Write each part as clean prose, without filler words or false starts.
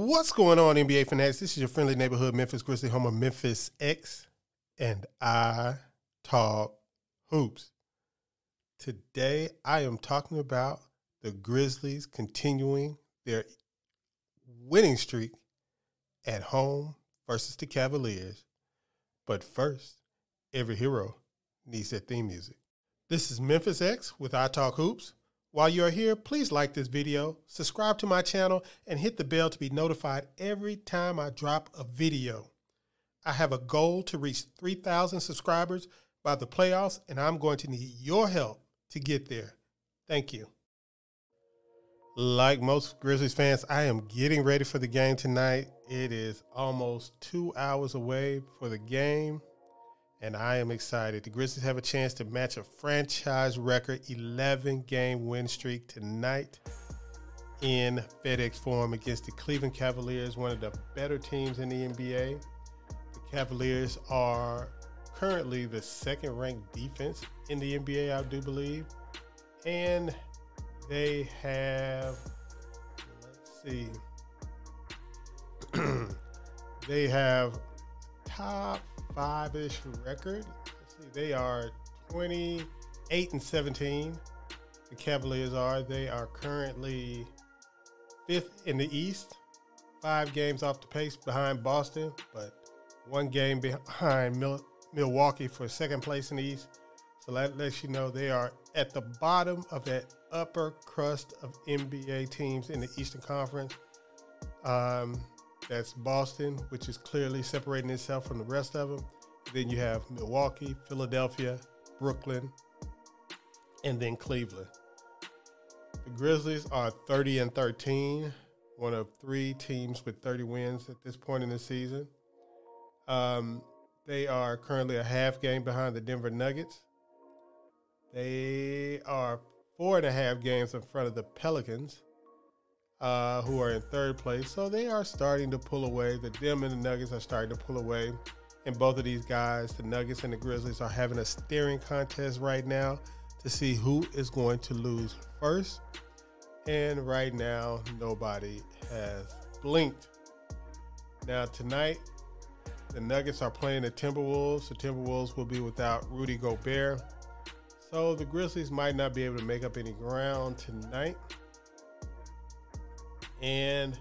What's going on, NBA fanatics? This is your friendly neighborhood Memphis Grizzlies, home of Memphis X, and I talk hoops. Today, I am talking about the Grizzlies continuing their winning streak at home versus the Cavaliers. But first, every hero needs their theme music. This is Memphis X with iTalkHoops. While you are here, please like this video, subscribe to my channel, and hit the bell to be notified every time I drop a video. I have a goal to reach 3,000 subscribers by the playoffs, and I'm going to need your help to get there. Thank you. Like most Grizzlies fans, I am getting ready for the game tonight. It is almost 2 hours away for the game, and I am excited. The Grizzlies have a chance to match a franchise record 11-game win streak tonight in FedEx Forum against the Cleveland Cavaliers, one of the better teams in the NBA. The Cavaliers are currently the second-ranked defense in the NBA, I do believe. And they have, they have top five-ish record. Let's see, they are 28-17. The Cavaliers are. They are currently fifth in the East, 5 games off the pace behind Boston, but 1 game behind Milwaukee for second place in the East. So that lets you know they are at the bottom of that upper crust of NBA teams in the Eastern Conference. That's Boston, which is clearly separating itself from the rest of them. Then you have Milwaukee, Philadelphia, Brooklyn, and then Cleveland. The Grizzlies are 30-13, one of 3 teams with 30 wins at this point in the season. They are currently a half game behind the Denver Nuggets. They are 4.5 games in front of the Pelicans, who are in 3rd place. So they are starting to pull away. Them and the Nuggets are starting to pull away. And both of these guys, the Nuggets and the Grizzlies, are having a staring contest right now to see who is going to lose first. And right now, nobody has blinked. Now tonight, the Nuggets are playing the Timberwolves. The Timberwolves will be without Rudy Gobert. So the Grizzlies might not be able to make up any ground tonight. And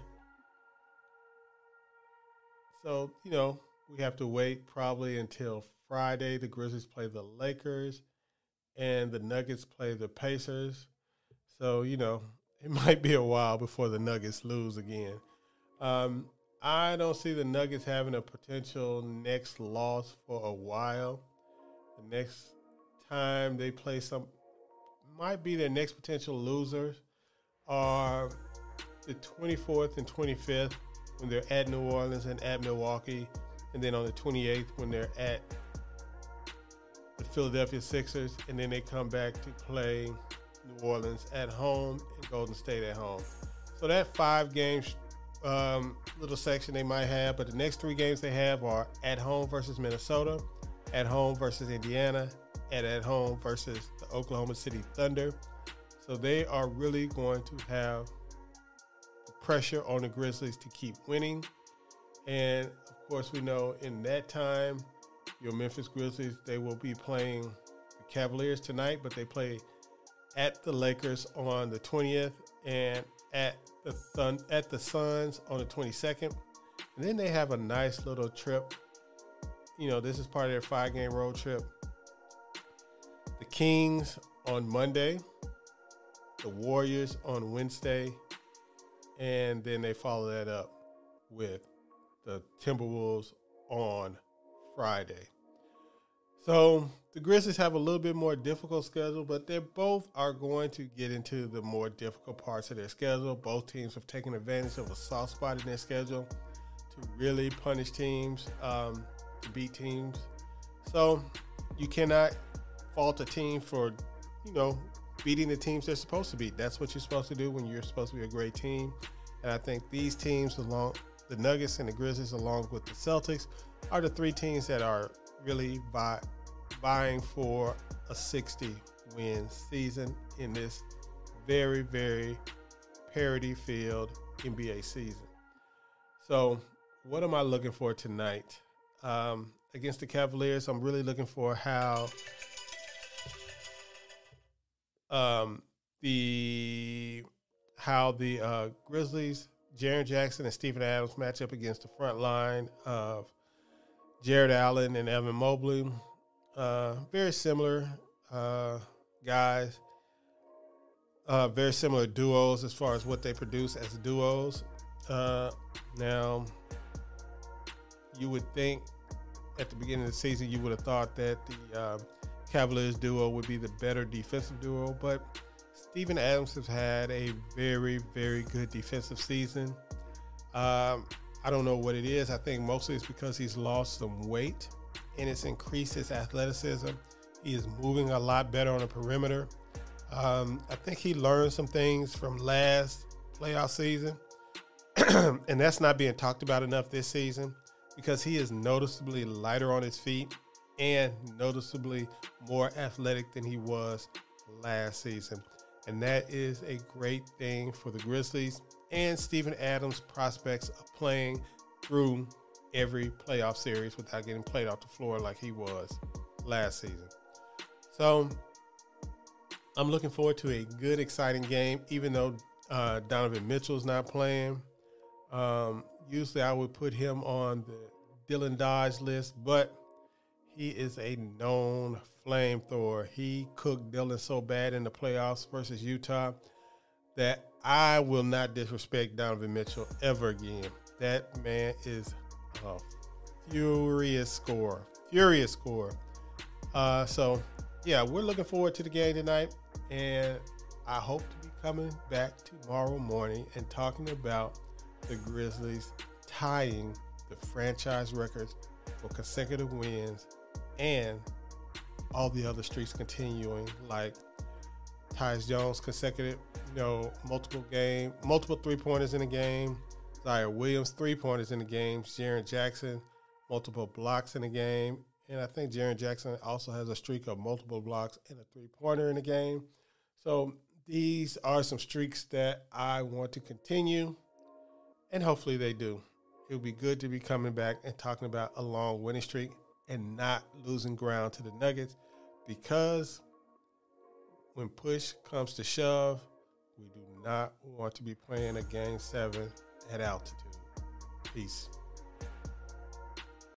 so, we have to wait probably until Friday. The Grizzlies play the Lakers and the Nuggets play the Pacers. So, it might be a while before the Nuggets lose again. I don't see the Nuggets having a potential next loss for a while. The next time they play might be their next potential losers are the 24th and 25th when they're at New Orleans and at Milwaukee, and then on the 28th when they're at the Philadelphia Sixers, and then they come back to play New Orleans at home and Golden State at home. So that 5-game little section they might have, but the next 3 games they have are at home versus Minnesota, at home versus Indiana, and at home versus the Oklahoma City Thunder. So they are really going to have pressure on the Grizzlies to keep winning. And of course, we know in that time, your Memphis Grizzlies, they will be playing the Cavaliers tonight, but they play at the Lakers on the 20th and at the Suns on the 22nd. And then they have a nice little trip. This is part of their 5-game road trip. The Kings on Monday, the Warriors on Wednesday, and then they follow that up with the Timberwolves on Friday. So the Grizzlies have a little bit more difficult schedule, but they both are going to get into the more difficult parts of their schedule. Both teams have taken advantage of a soft spot in their schedule to really punish teams, to beat teams. So you cannot fault a team for, beating the teams they're supposed to beat. That's what you're supposed to do when you're supposed to be a great team. And I think these teams, the Nuggets and the Grizzlies, along with the Celtics, are the 3 teams that are really vying for a 60-win season in this very, very parity-filled NBA season. So what am I looking for tonight? Against the Cavaliers, I'm really looking for how the Grizzlies, Jaren Jackson and Steven Adams match up against the front line of Jared Allen and Evan Mobley. Very similar guys. Very similar duos as far as what they produce as duos. Now, you would think at the beginning of the season you would have thought that the Cavaliers duo would be the better defensive duo, but Steven Adams has had a very, very good defensive season. I don't know what it is. I think mostly it's because he's lost some weight and it's increased his athleticism. He is moving a lot better on the perimeter. I think he learned some things from last playoff season, and that's not being talked about enough this season because he is noticeably lighter on his feet and noticeably more athletic than he was last season. And that is a great thing for the Grizzlies and Steven Adams' prospects of playing through every playoff series without getting played off the floor like he was last season. So I'm looking forward to a good, exciting game, even though Donovan Mitchell's not playing. Usually I would put him on the Dillon Dodge list, but he is a known flamethrower. He cooked Dillon so bad in the playoffs versus Utah that I will not disrespect Donovan Mitchell ever again. That man is a furious scorer. So, yeah, we're looking forward to the game tonight, and I hope to be coming back tomorrow morning and talking about the Grizzlies tying the franchise records for consecutive wins and all the other streaks continuing, like Tyus Jones consecutive, multiple three-pointers in a game, Zaire Williams 3-pointers in the game, Jaren Jackson multiple blocks in the game, and I think Jaren Jackson also has a streak of multiple blocks and a three-pointer in the game. So these are some streaks that I want to continue, and hopefully they do. It would be good to be coming back and talking about a long winning streak and not losing ground to the Nuggets, because when push comes to shove, we do not want to be playing a Game 7 at altitude. Peace.